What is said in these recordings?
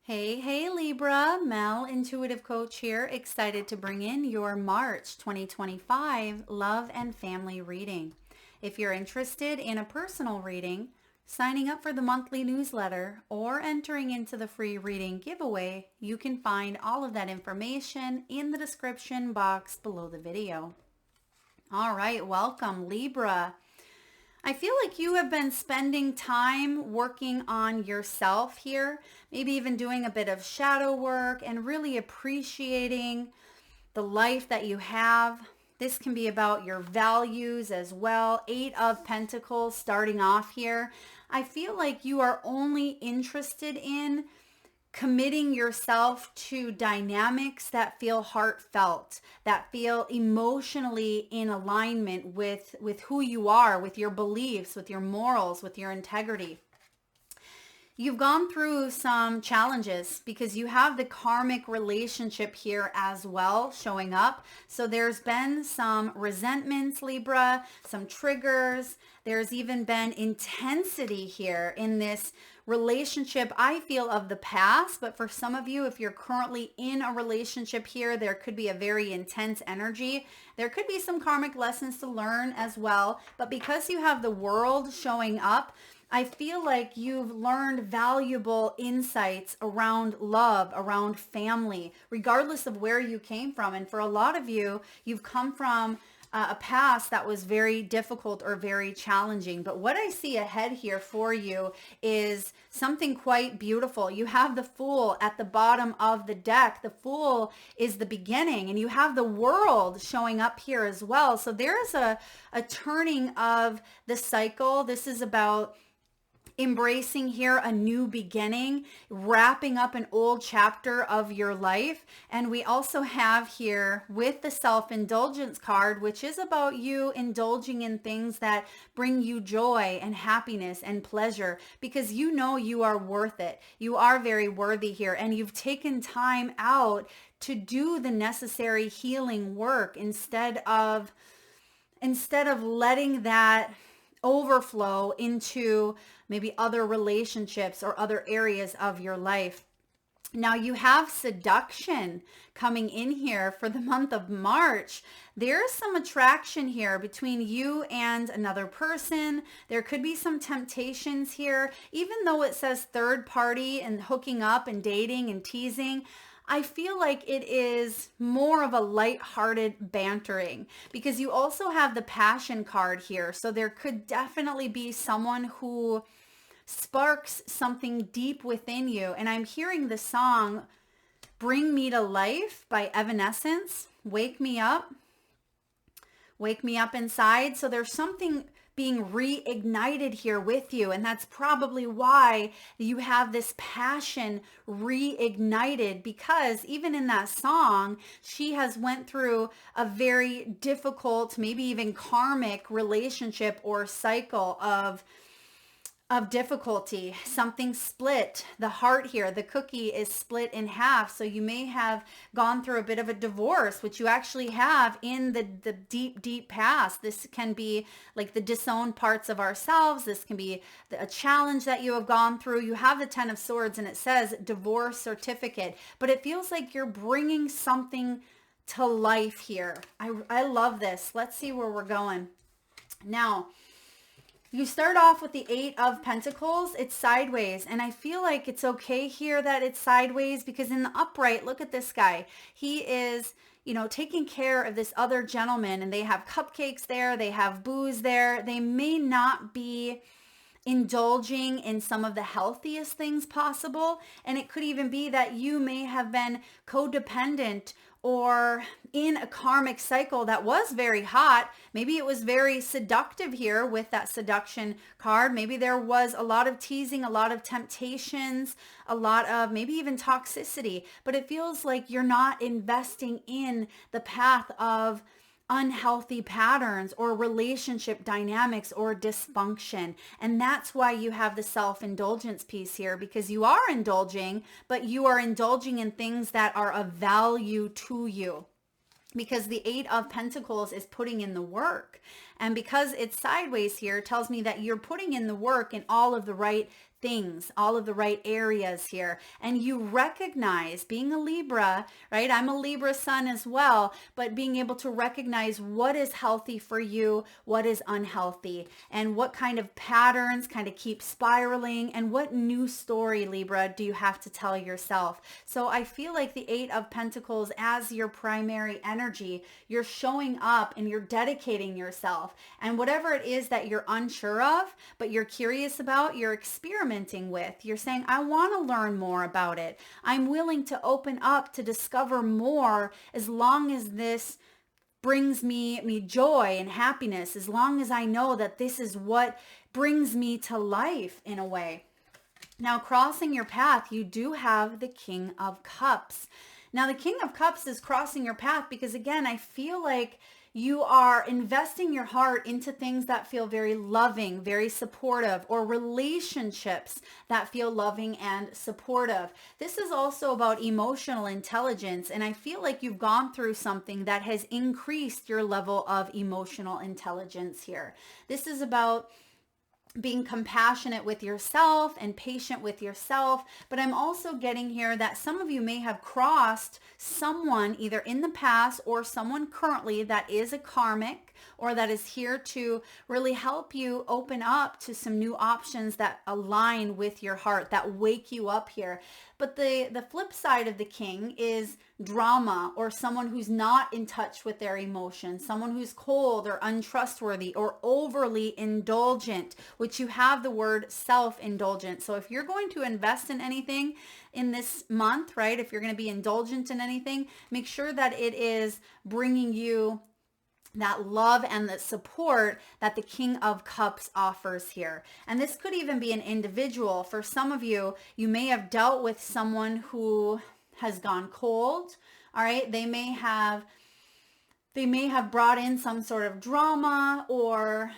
Hey, Libra, Mel, Intuitive Coach here, excited to bring in your March 2025 love and family reading. If you're interested in a personal reading, signing up for the monthly newsletter, or entering into the free reading giveaway, you can find all of that information in the description box below the video. All right, welcome, Libra. I feel like you have been spending time working on yourself here, maybe even doing a bit of shadow work and really appreciating the life that you have. This can be about your values as well. 8 of Pentacles starting off here. I feel like you are only interested in committing yourself to dynamics that feel heartfelt, that feel emotionally in alignment with who you are, with your beliefs, with your morals, with your integrity. You've gone through some challenges because you have the karmic relationship here as well showing up. So there's been some resentments, Libra, some triggers. There's even been intensity here in this relationship, I feel, of the past. But for some of you, if you're currently in a relationship here, there could be a very intense energy. There could be some karmic lessons to learn as well. But because you have the World showing up, I feel like you've learned valuable insights around love, around family, regardless of where you came from. And for a lot of you, you've come from a past that was very difficult or very challenging. But what I see ahead here for you is something quite beautiful. You have the Fool at the bottom of the deck. The Fool is the beginning, and you have the World showing up here as well. So there's a turning of the cycle. This is about embracing here a new beginning, wrapping up an old chapter of your life. And we also have here with the self-indulgence card, which is about you indulging in things that bring you joy and happiness and pleasure, because you know you are worth it. You are very worthy here, and you've taken time out to do the necessary healing work instead of letting that overflow into maybe other relationships or other areas of your life. Now you have seduction coming in here for the month of March. There's some attraction here between you and another person. There could be some temptations here, even though it says third party and hooking up and dating and teasing. I feel like it is more of a light-hearted bantering, because you also have the Passion card here. So there could definitely be someone who sparks something deep within you. And I'm hearing the song Bring Me to Life by Evanescence. Wake me up inside. So there's something being reignited here with you, and that's probably why you have this passion reignited, because even in that song, she has went through a very difficult, maybe even karmic relationship or cycle of difficulty. Something split. The heart here, the cookie is split in half. So you may have gone through a bit of a divorce, which you actually have in the deep past. This can be like the disowned parts of ourselves. This can be a challenge that you have gone through. You have the 10 of Swords and it says divorce certificate, but it feels like you're bringing something to life here. I love this. Let's see where we're going. Now, you start off with the 8 of Pentacles. It's sideways. And I feel like it's okay here that it's sideways, because in the upright, look at this guy. He is, taking care of this other gentleman, and they have cupcakes there. They have booze there. They may not be indulging in some of the healthiest things possible. And it could even be that you may have been codependent or in a karmic cycle that was very hot. Maybe it was very seductive here with that seduction card. Maybe there was a lot of teasing, a lot of temptations, a lot of maybe even toxicity, but it feels like you're not investing in the path of unhealthy patterns or relationship dynamics or dysfunction. And that's why you have the self-indulgence piece here, because you are indulging, but you are indulging in things that are of value to you. Because the 8 of Pentacles is putting in the work. And because it's sideways here, it tells me that you're putting in the work in all of the right things, all of the right areas here. And you recognize, being a Libra, right? I'm a Libra sun as well, but being able to recognize what is healthy for you, what is unhealthy, and what kind of patterns kind of keep spiraling, and what new story, Libra, do you have to tell yourself? So I feel like the Eight of Pentacles as your primary energy, you're showing up and you're dedicating yourself. And whatever it is that you're unsure of, but you're curious about, you're experimenting with. You're saying, I want to learn more about it. I'm willing to open up to discover more, as long as this brings me joy and happiness, as long as I know that this is what brings me to life in a way. Now, crossing your path, you do have the King of Cups. Now, the King of Cups is crossing your path because, again, I feel like you are investing your heart into things that feel very loving, very supportive, or relationships that feel loving and supportive. This is also about emotional intelligence, and I feel like you've gone through something that has increased your level of emotional intelligence here. This is about being compassionate with yourself and patient with yourself. But I'm also getting here that some of you may have crossed someone either in the past or someone currently that is a karmic, or that is here to really help you open up to some new options that align with your heart, that wake you up here. But the flip side of the king is drama, or someone who's not in touch with their emotions, someone who's cold or untrustworthy or overly indulgent, which you have the word self-indulgent. So if you're going to invest in anything in this month, right, if you're going to be indulgent in anything, make sure that it is bringing you that love and the support that the King of Cups offers here. And this could even be an individual. For some of you, you may have dealt with someone who has gone cold. All right. They may have brought in some sort of drama, or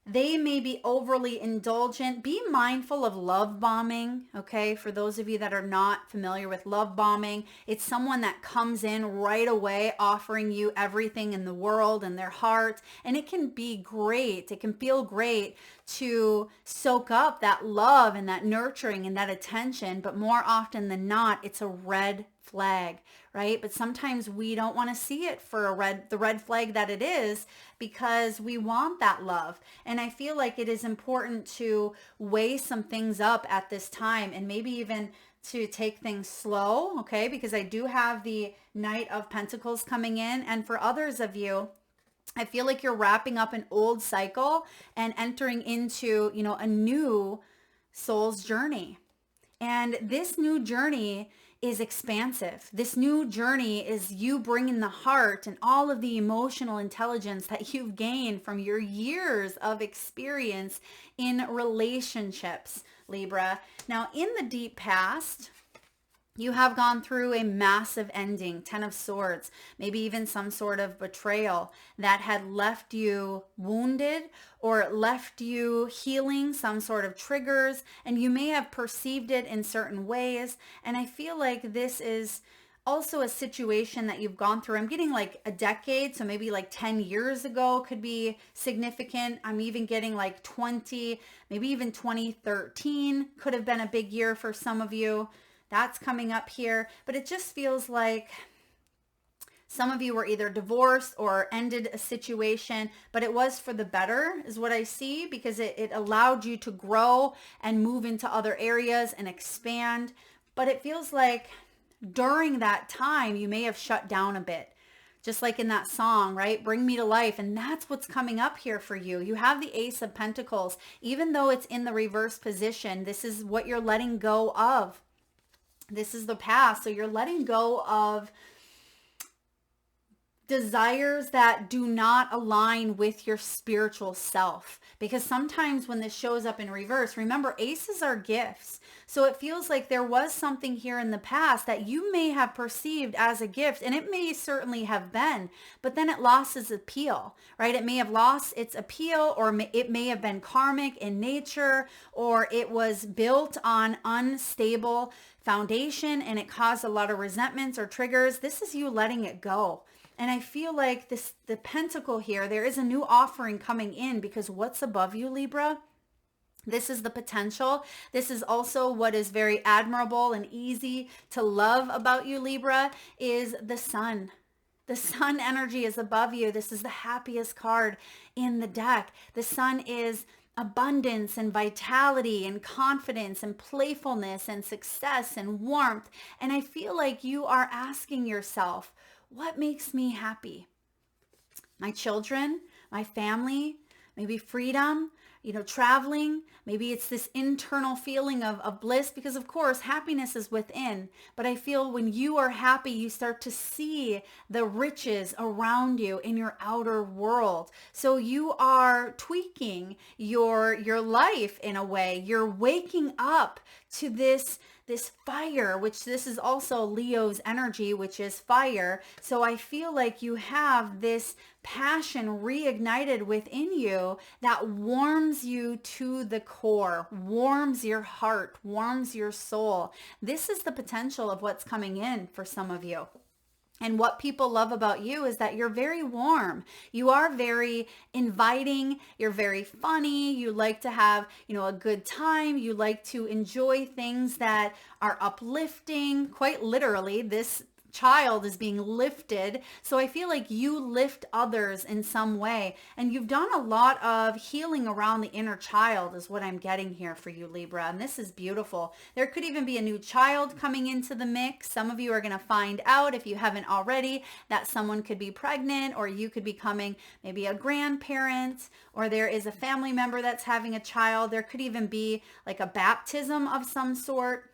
they may be overly indulgent. Be mindful of love bombing, okay? For those of you that are not familiar with love bombing, it's someone that comes in right away offering you everything in the world and their heart. And it can be great. It can feel great to soak up that love and that nurturing and that attention. But more often than not, it's a red flag, right? But sometimes we don't want to see it for the red flag that it is, because we want that love. And I feel like it is important to weigh some things up at this time, and maybe even to take things slow, okay? Because I do have the Knight of Pentacles coming in. And for others of you, I feel like you're wrapping up an old cycle and entering into, a new soul's journey. And this new journey is expansive. This new journey is you bringing the heart and all of the emotional intelligence that you've gained from your years of experience in relationships, Libra. Now, in the deep past, you have gone through a massive ending, 10 of Swords, maybe even some sort of betrayal that had left you wounded or left you healing some sort of triggers, and you may have perceived it in certain ways. And I feel like this is also a situation that you've gone through. I'm getting like a decade, so maybe like 10 years ago could be significant. I'm even getting like 20, maybe even 2013 could have been a big year for some of you. That's coming up here, but it just feels like some of you were either divorced or ended a situation, but it was for the better is what I see, because it allowed you to grow and move into other areas and expand. But it feels like during that time, you may have shut down a bit, just like in that song, right? Bring me to life. And that's what's coming up here for you. You have the Ace of Pentacles. Even though it's in the reverse position, this is what you're letting go of. This is the past. So you're letting go of desires that do not align with your spiritual self. Because sometimes when this shows up in reverse, remember, aces are gifts. So it feels like there was something here in the past that you may have perceived as a gift, and it may certainly have been, but then it lost its appeal, right? It may have lost its appeal, or it may have been karmic in nature, or it was built on unstable foundation and it caused a lot of resentments or triggers. This is you letting it go. And I feel like the pentacle here, there is a new offering coming in, because what's above you, Libra, This is the potential. This is also what is very admirable and easy to love about you, Libra, is the sun. The sun energy is above you. This is the happiest card in the deck. The sun is abundance and vitality and confidence and playfulness and success and warmth. And I feel like you are asking yourself, what makes me happy? My children, my family, maybe freedom, traveling. Maybe it's this internal feeling of bliss, because of course happiness is within. But I feel when you are happy, you start to see the riches around you in your outer world. So you are tweaking your life in a way. You're waking up to this fire, which this is also Leo's energy, which is fire. So I feel like you have this passion reignited within you that warms you to the core, warms your heart, warms your soul. This is the potential of what's coming in for some of you. And what people love about you is that you're very warm. You are very inviting. You're very funny. You like to have, a good time. You like to enjoy things that are uplifting. Quite literally, this child is being lifted. So I feel like you lift others in some way. And you've done a lot of healing around the inner child is what I'm getting here for you, Libra. And this is beautiful. There could even be a new child coming into the mix. Some of you are going to find out, if you haven't already, that someone could be pregnant, or you could be becoming maybe a grandparent, or there is a family member that's having a child. There could even be like a baptism of some sort.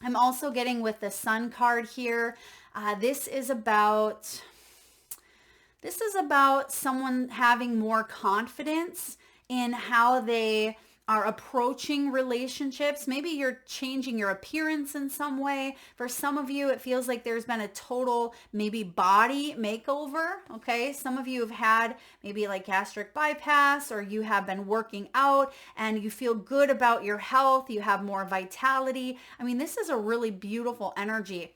I'm also getting with the Sun card here. This is about someone having more confidence in how they are approaching relationships. Maybe you're changing your appearance in some way. For some of you, it feels like there's been a total maybe body makeover. Okay. Some of you have had maybe like gastric bypass, or you have been working out and you feel good about your health. You have more vitality. I mean, this is a really beautiful energy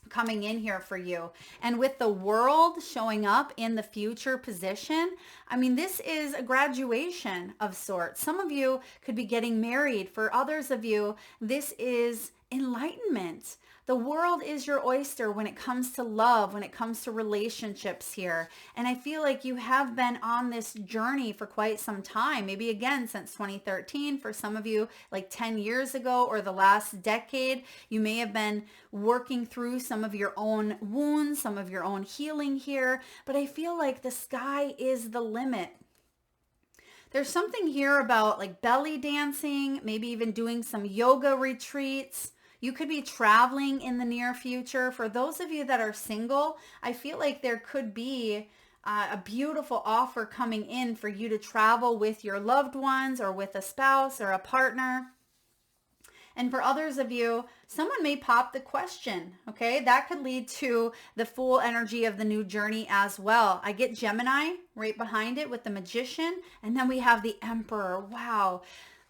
coming in here for you. And with the world showing up in the future position, I mean, this is a graduation of sorts. Some of you could be getting married. For others of you, this is enlightenment. The world is your oyster when it comes to love, when it comes to relationships here. And I feel like you have been on this journey for quite some time, maybe again since 2013. For some of you, like 10 years ago or the last decade, you may have been working through some of your own wounds, some of your own healing here. But I feel like the sky is the limit. There's something here about like belly dancing, maybe even doing some yoga retreats. You could be traveling in the near future. For those of you that are single, I feel like there could be a beautiful offer coming in for you to travel with your loved ones or with a spouse or a partner. And for others of you, someone may pop the question, okay? That could lead to the full energy of the new journey as well. I get Gemini right behind it with the Magician, and then we have the Emperor. Wow.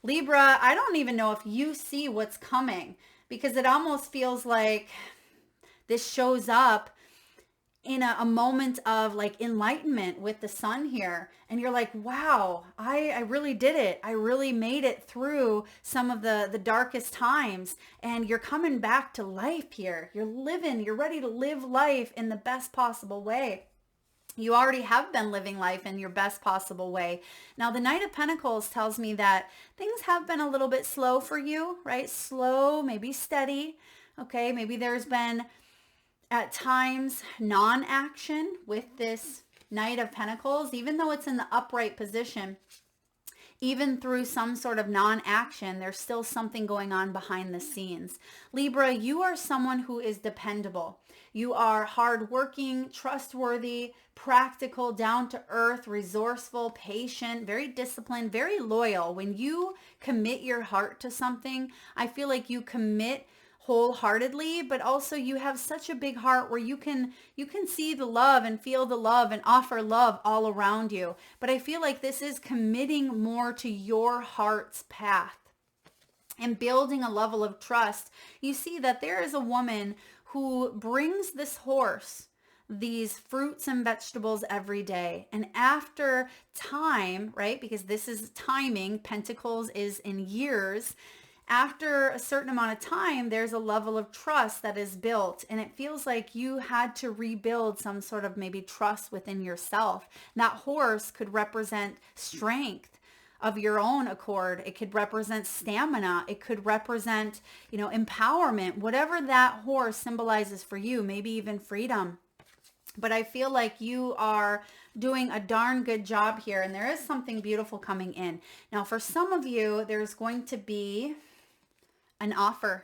Libra, I don't even know if you see what's coming, because it almost feels like this shows up in a moment of like enlightenment with the sun here. And you're like, wow, I really did it. I really made it through some of the darkest times. And you're coming back to life here. You're ready to live life in the best possible way. You already have been living life in your best possible way. Now, the Knight of Pentacles tells me that things have been a little bit slow for you, right? Slow, maybe steady. Okay, maybe there's been at times non-action with this Knight of Pentacles, even though it's in the upright position. Even through some sort of non-action, there's still something going on behind the scenes. Libra, you are someone who is dependable. You are hardworking, trustworthy, practical, down to earth, resourceful, patient, very disciplined, very loyal. When you commit your heart to something, I feel like you commit wholeheartedly, but also you have such a big heart where you can see the love and feel the love and offer love all around you. But I feel like this is committing more to your heart's path and building a level of trust. You see that there is a woman who brings this horse these fruits and vegetables every day. And after time, right, because this is timing, Pentacles is in years, after a certain amount of time, there's a level of trust that is built. And it feels like you had to rebuild some sort of maybe trust within yourself. And that horse could represent strength of your own accord. It could represent stamina. It could represent, empowerment, whatever that horse symbolizes for you, maybe even freedom. But I feel like you are doing a darn good job here, and there is something beautiful coming in. Now, for some of you, there's going to be an offer.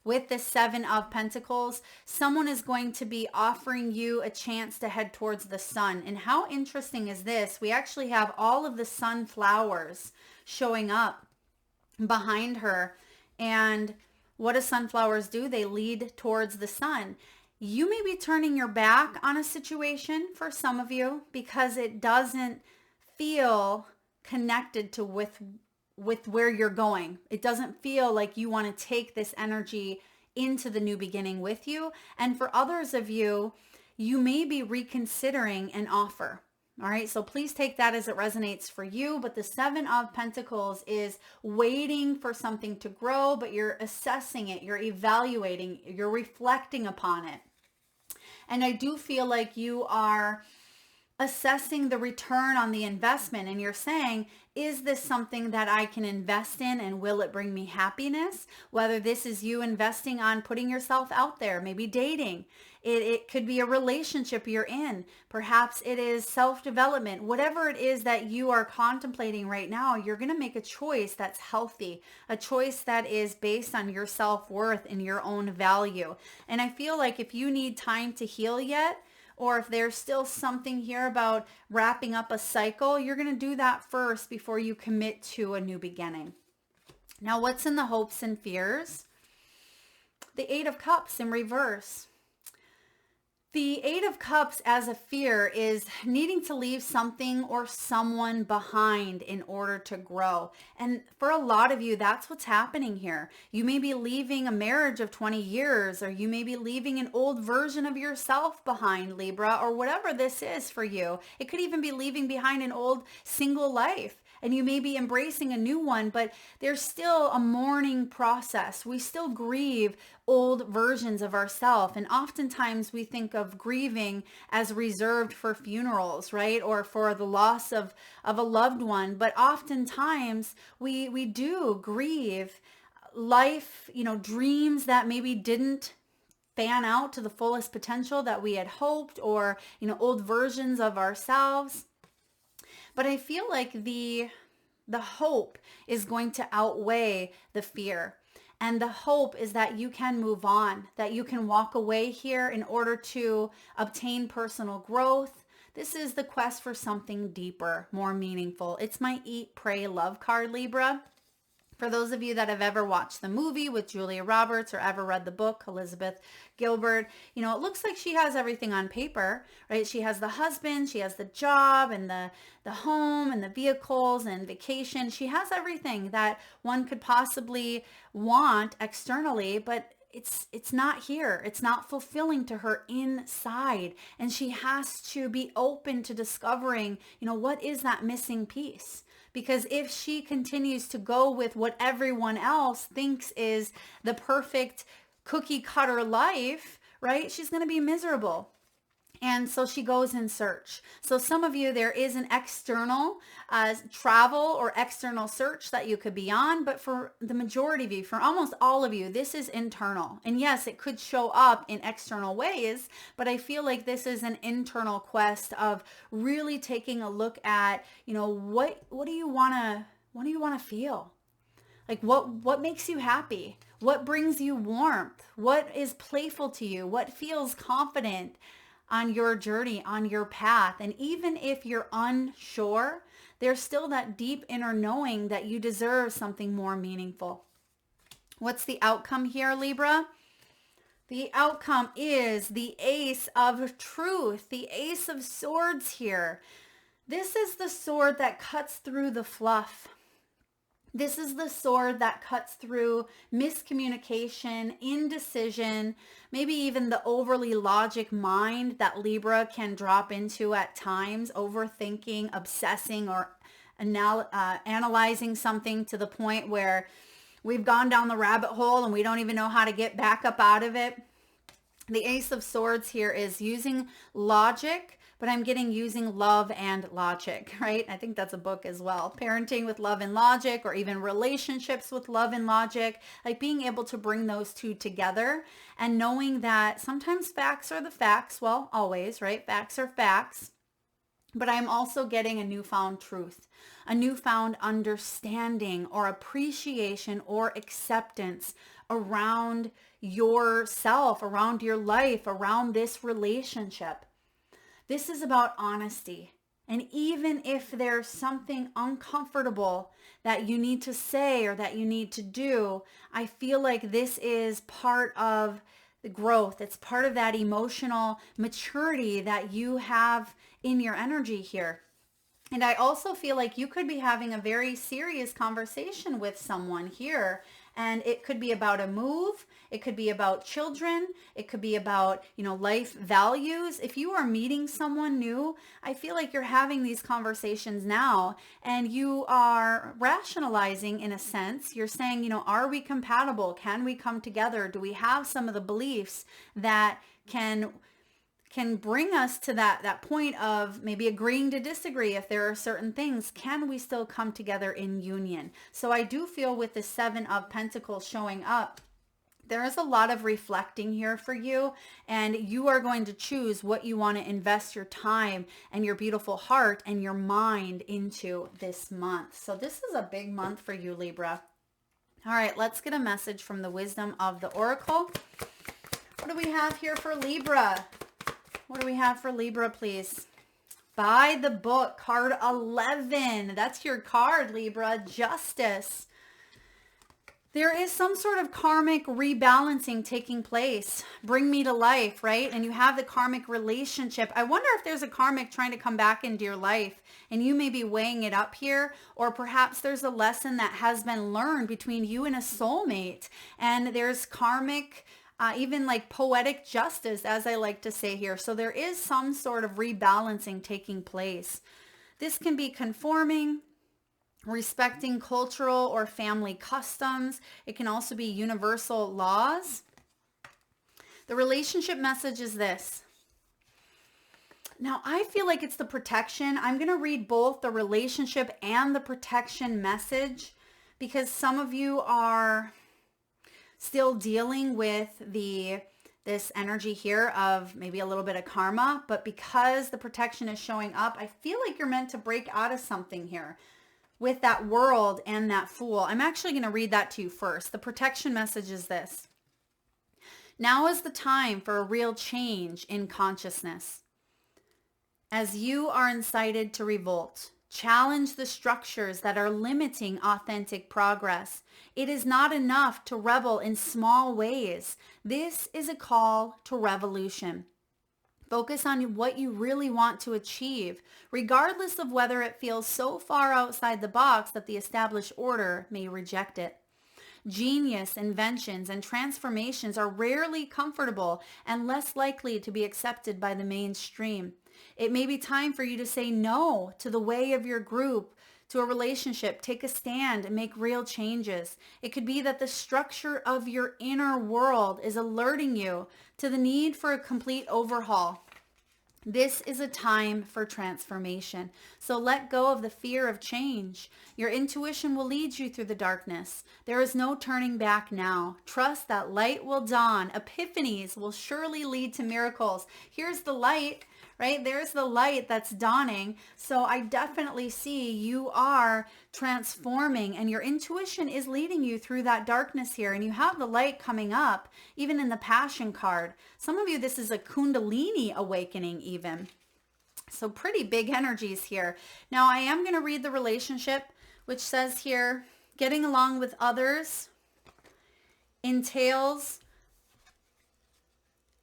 With the Seven of Pentacles, someone is going to be offering you a chance to head towards the sun. And how interesting is this? We actually have all of the sunflowers showing up behind her. And what do sunflowers do? They lead towards the sun. You may be turning your back on a situation for some of you because it doesn't feel connected to with where you're going. It doesn't feel like you want to take this energy into the new beginning with you. And for others of you, you may be reconsidering an offer. All right, so please take that as it resonates for you. But the Seven of Pentacles is waiting for something to grow, but you're assessing it, you're evaluating, you're reflecting upon it. And I do feel like you are assessing the return on the investment, and you're saying, is this something that I can invest in, and will it bring me happiness? Whether this is you investing on putting yourself out there, maybe dating. It could be a relationship you're in. Perhaps it is self-development. Whatever it is that you are contemplating right now, you're going to make a choice that's healthy, a choice that is based on your self-worth and your own value. And I feel like if you need time to heal yet, or if there's still something here about wrapping up a cycle, you're going to do that first before you commit to a new beginning. Now, what's in the hopes and fears? The Eight of Cups in reverse. The Eight of Cups as a fear is needing to leave something or someone behind in order to grow. And for a lot of you, that's what's happening here. You may be leaving a marriage of 20 years, or you may be leaving an old version of yourself behind, Libra, or whatever this is for you. It could even be leaving behind an old single life. And you may be embracing a new one, but there's still a mourning process. We still grieve old versions of ourselves. And oftentimes we think of grieving as reserved for funerals, right? Or for the loss of a loved one. But oftentimes we do grieve life, dreams that maybe didn't fan out to the fullest potential that we had hoped, or, old versions of ourselves. But I feel like the hope is going to outweigh the fear. And the hope is that you can move on, that you can walk away here in order to obtain personal growth. This is the quest for something deeper, more meaningful. It's my Eat, Pray, Love card, Libra. For those of you that have ever watched the movie with Julia Roberts or ever read the book, Elizabeth Gilbert, it looks like she has everything on paper, right? She has the husband, she has the job and the home and the vehicles and vacation. She has everything that one could possibly want externally, but it's not here. It's not fulfilling to her inside. And she has to be open to discovering, what is that missing piece? Because if she continues to go with what everyone else thinks is the perfect cookie cutter life, right, she's going to be miserable. And so she goes in search. So some of you, there is an external travel or external search that you could be on. But for the majority of you, for almost all of you, this is internal. And yes, it could show up in external ways, but I feel like this is an internal quest of really taking a look at, what do you want to feel? Like what makes you happy? What brings you warmth? What is playful to you? What feels confident on your journey, on your path? And even if you're unsure, there's still that deep inner knowing that you deserve something more meaningful. What's the outcome here, Libra? The outcome is the Ace of Truth, the Ace of Swords here. This is the sword that cuts through the fluff. This is the sword that cuts through miscommunication, indecision, maybe even the overly logic mind that Libra can drop into at times, overthinking, obsessing, or analyzing something to the point where we've gone down the rabbit hole and we don't even know how to get back up out of it. The Ace of Swords here is using logic, but I'm getting using love and logic, right? I think that's a book as well. Parenting with love and logic, or even relationships with love and logic, like being able to bring those two together and knowing that sometimes facts are the facts. Well, always, right? Facts are facts. But I'm also getting a newfound truth, a newfound understanding or appreciation or acceptance around yourself, around your life, around this relationship. This is about honesty. And even if there's something uncomfortable that you need to say or that you need to do, I feel like this is part of the growth. It's part of that emotional maturity that you have in your energy here. And I also feel like you could be having a very serious conversation with someone here. And it could be about a move. It could be about children. It could be about, life values. If you are meeting someone new, I feel like you're having these conversations now and you are rationalizing in a sense. You're saying, are we compatible? Can we come together? Do we have some of the beliefs that can bring us to that point of maybe agreeing to disagree if there are certain things? Can we still come together in union? So I do feel with the Seven of Pentacles showing up, there is a lot of reflecting here for you, and you are going to choose what you want to invest your time and your beautiful heart and your mind into this month. So this is a big month for you, Libra. All right, let's get a message from the wisdom of the Oracle. What do we have here for Libra? What do we have for Libra, please? By the book, card 11. That's your card, Libra. Justice. There is some sort of karmic rebalancing taking place. Bring me to life, right? And you have the karmic relationship. I wonder if there's a karmic trying to come back into your life and you may be weighing it up here, or perhaps there's a lesson that has been learned between you and a soulmate, and there's karmic even like poetic justice, as I like to say here. So there is some sort of rebalancing taking place. This can be conforming, respecting cultural or family customs. It can also be universal laws. The relationship message is this. Now, I feel like it's the protection. I'm going to read both the relationship and the protection message because some of you are still dealing with this energy here of maybe a little bit of karma, but because the protection is showing up, I feel like you're meant to break out of something here with that World and that Fool. I'm actually going to read that to you first. The protection message is this. Now is the time for a real change in consciousness. As you are incited to revolt, challenge the structures that are limiting authentic progress. It is not enough to rebel in small ways. This is a call to revolution. Focus on what you really want to achieve, regardless of whether it feels so far outside the box that the established order may reject it. Genius, inventions, and transformations are rarely comfortable and less likely to be accepted by the mainstream. It may be time for you to say no to the way of your group, to a relationship, take a stand and make real changes. It could be that the structure of your inner world is alerting you to the need for a complete overhaul. This is a time for transformation. So let go of the fear of change. Your intuition will lead you through the darkness. There is no turning back now. Trust that light will dawn. Epiphanies will surely lead to miracles. Here's the light, right? There's the light that's dawning. So I definitely see you are transforming and your intuition is leading you through that darkness here. And you have the light coming up, even in the Passion card. Some of you, this is a Kundalini awakening even. So pretty big energies here. Now I am going to read the relationship, which says here, getting along with others entails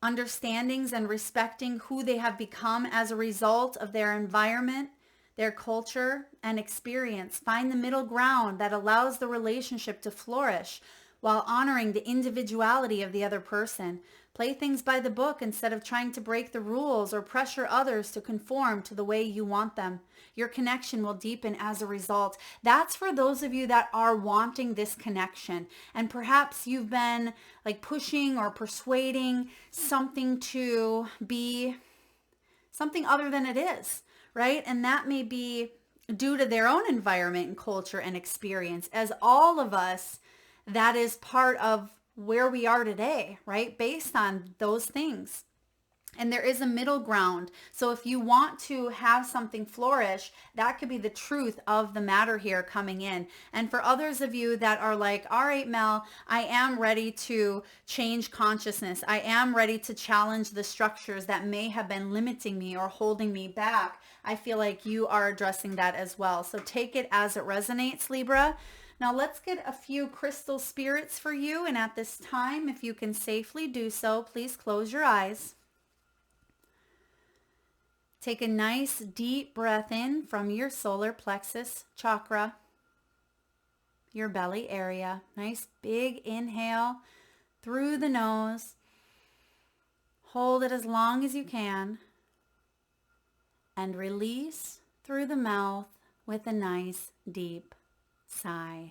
understandings and respecting who they have become as a result of their environment, their culture and experience. Find the middle ground that allows the relationship to flourish while honoring the individuality of the other person. Play things by the book instead of trying to break the rules or pressure others to conform to the way you want them. Your connection will deepen as a result. That's for those of you that are wanting this connection. And perhaps you've been like pushing or persuading something to be something other than it is, right? And that may be due to their own environment and culture and experience. As all of us, that is part of where we are today, right? Based on those things. And there is a middle ground. So if you want to have something flourish, that could be the truth of the matter here coming in. And for others of you that are like, all right, Mel, I am ready to change consciousness. I am ready to challenge the structures that may have been limiting me or holding me back. I feel like you are addressing that as well. So take it as it resonates, Libra. Now let's get a few crystal spirits for you. And at this time, if you can safely do so, please close your eyes. Take a nice deep breath in from your solar plexus chakra, your belly area. Nice big inhale through the nose. Hold it as long as you can. And release through the mouth with a nice deep sigh.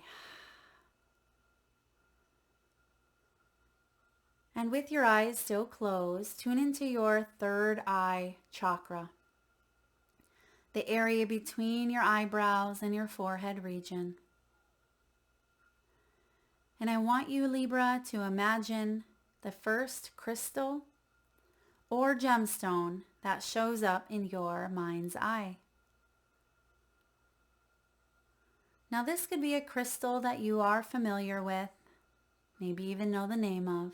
And with your eyes still closed, tune into your third eye chakra, the area between your eyebrows and your forehead region. And I want you, Libra, to imagine the first crystal or gemstone that shows up in your mind's eye. Now this could be a crystal that you are familiar with, maybe even know the name of.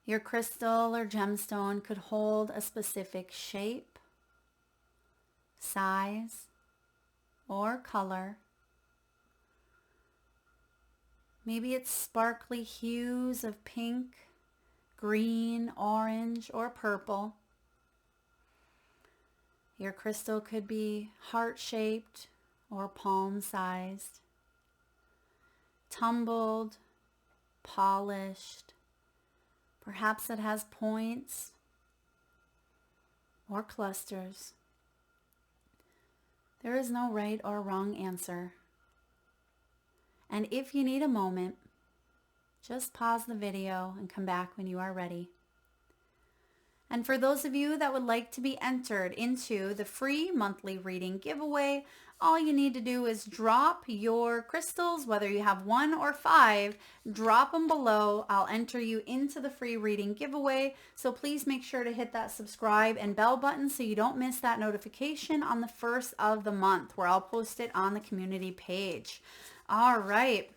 Your crystal or gemstone could hold a specific shape, size, or color. Maybe it's sparkly hues of pink, green, orange, or purple. Your crystal could be heart-shaped or palm-sized, tumbled, polished. Perhaps it has points or clusters. There is no right or wrong answer. And if you need a moment, just pause the video and come back when you are ready. And for those of you that would like to be entered into the free monthly reading giveaway, all you need to do is drop your crystals, whether you have 1 or 5, drop them below. I'll enter you into the free reading giveaway. So please make sure to hit that subscribe and bell button so you don't miss that notification on the first of the month, where I'll post it on the community page. All right.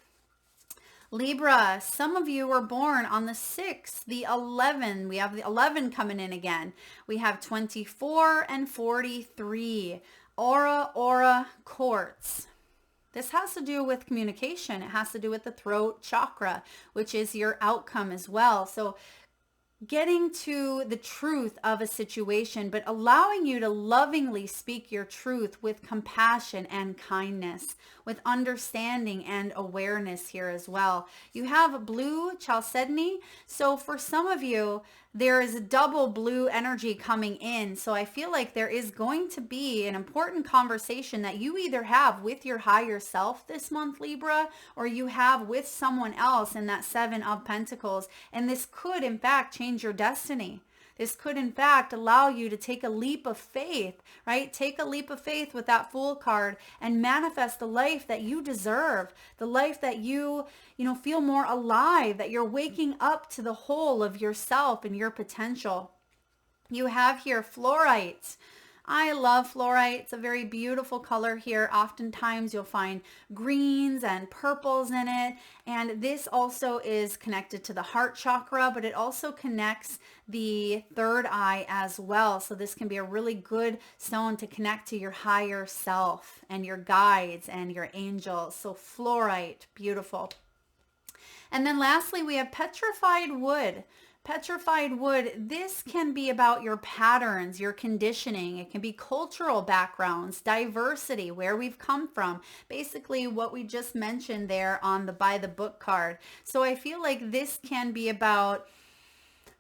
Libra, some of you were born on the 6th, the 11. We have the 11 coming in again. We have 24 and 43. Aura quartz. This has to do with communication. It has to do with the throat chakra, which is your outcome as well. So getting to the truth of a situation, but allowing you to lovingly speak your truth with compassion and kindness, with understanding and awareness here as well. You have blue chalcedony. So for some of you, there is a double blue energy coming in. So I feel like there is going to be an important conversation that you either have with your higher self this month, Libra, or you have with someone else in that 7 of Pentacles. And this could, in fact, change your destiny. This could, in fact, allow you to take a leap of faith, right? Take a leap of faith with that Fool card and manifest the life that you deserve, the life that you feel more alive, that you're waking up to the whole of yourself and your potential. You have here fluorite. I love fluorite. It's a very beautiful color here. Oftentimes you'll find greens and purples in it. And this also is connected to the heart chakra, but it also connects the third eye as well. So this can be a really good stone to connect to your higher self and your guides and your angels. So fluorite, beautiful. And then lastly, we have petrified wood. Petrified wood, this can be about your patterns, your conditioning. It can be cultural backgrounds, diversity, where we've come from. Basically what we just mentioned there on the by the book card. So I feel like this can be about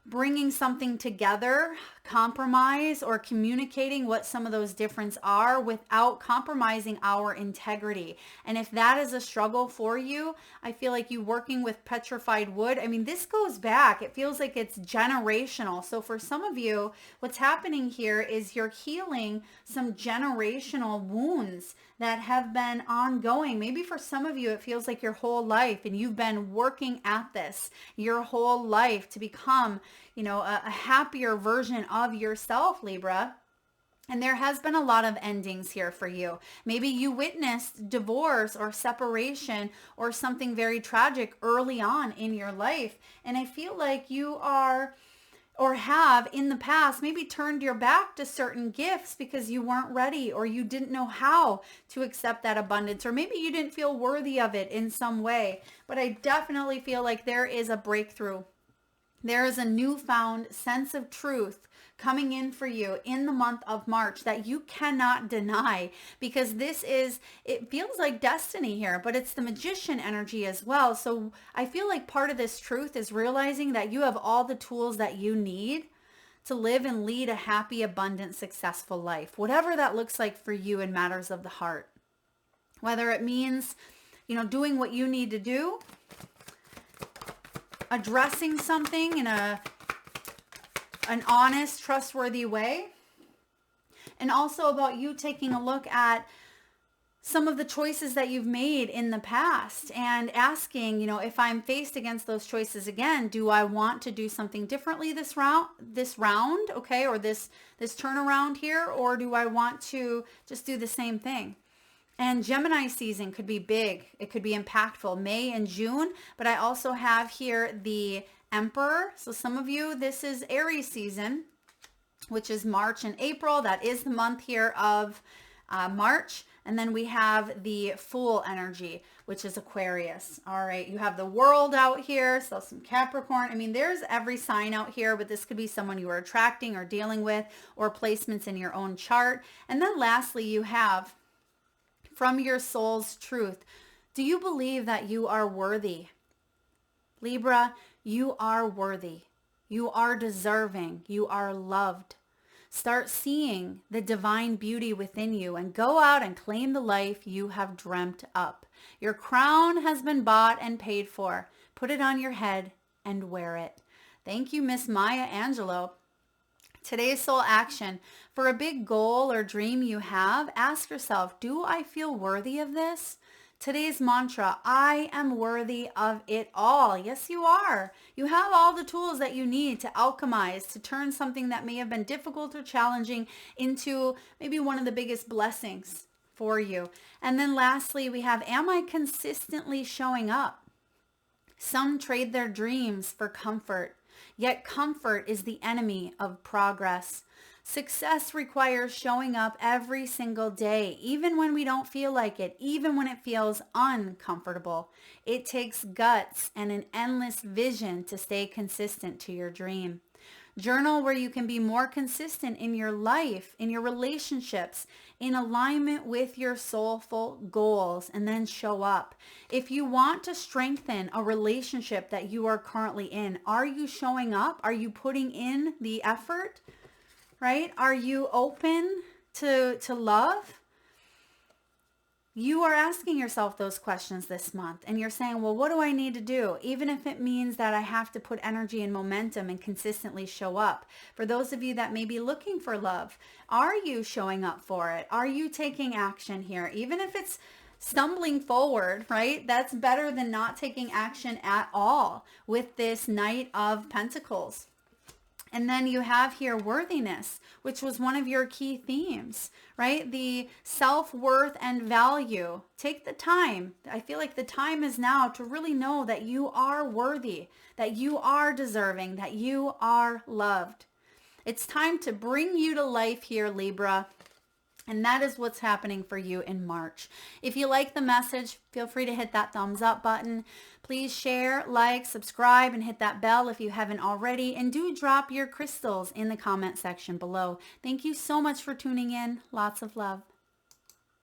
bringing something together, compromise, or communicating what some of those differences are without compromising our integrity. And if that is a struggle for you, I feel like you working with petrified wood, I mean, this goes back. It feels like it's generational. So for some of you, what's happening here is you're healing some generational wounds that have been ongoing. Maybe for some of you, it feels like your whole life and you've been working at this your whole life to become, a happier version of yourself, Libra. And there has been a lot of endings here for you. Maybe you witnessed divorce or separation or something very tragic early on in your life. And I feel like you are or have in the past maybe turned your back to certain gifts because you weren't ready or you didn't know how to accept that abundance, or maybe you didn't feel worthy of it in some way. But I definitely feel like there is a breakthrough. There is a newfound sense of truth coming in for you in the month of March that you cannot deny, because it feels like destiny here, but it's the magician energy as well. So I feel like part of this truth is realizing that you have all the tools that you need to live and lead a happy, abundant, successful life, whatever that looks like for you in matters of the heart. Whether it means, doing what you need to do, addressing something in an honest, trustworthy way. And also about you taking a look at some of the choices that you've made in the past and asking, if I'm faced against those choices again, do I want to do something differently this round, okay, or this turnaround here, or do I want to just do the same thing? And Gemini season could be big. It could be impactful, May and June. But I also have here the Emperor. So some of you, this is Aries season, which is March and April. That is the month here of March. And then we have the Fool energy, which is Aquarius. All right, you have the World out here. So some Capricorn. I mean, there's every sign out here, but this could be someone you are attracting or dealing with, or placements in your own chart. And then lastly, you have from your soul's truth. Do you believe that you are worthy? Libra, you are worthy. You are deserving. You are loved. Start seeing the divine beauty within you and go out and claim the life you have dreamt up. Your crown has been bought and paid for. Put it on your head and wear it. Thank you, Miss Maya Angelou. Today's soul action. For a big goal or dream you have, ask yourself, do I feel worthy of this? Today's mantra, I am worthy of it all. Yes, you are. You have all the tools that you need to alchemize, to turn something that may have been difficult or challenging into maybe one of the biggest blessings for you. And then lastly, we have, am I consistently showing up? Some trade their dreams for comfort. Yet comfort is the enemy of progress. Success requires showing up every single day, even when we don't feel like it, even when it feels uncomfortable. It takes guts and an endless vision to stay consistent to your dream. Journal where you can be more consistent in your life, in your relationships, in alignment with your soulful goals, and then show up. If you want to strengthen a relationship that you are currently in, are you showing up? Are you putting in the effort? Right? Are you open to love? You are asking yourself those questions this month, and you're saying, well, what do I need to do? Even if it means that I have to put energy and momentum and consistently show up. For those of you that may be looking for love, are you showing up for it? Are you taking action here? Even if it's stumbling forward, right? That's better than not taking action at all with this Knight of Pentacles. And then you have here worthiness, which was one of your key themes, right? The self-worth and value. Take the time. I feel like the time is now to really know that you are worthy, that you are deserving, that you are loved. It's time to bring you to life here, Libra. And that is what's happening for you in March. If you like the message, feel free to hit that thumbs up button. Please share, like, subscribe, and hit that bell if you haven't already. And do drop your crystals in the comment section below. Thank you so much for tuning in. Lots of love.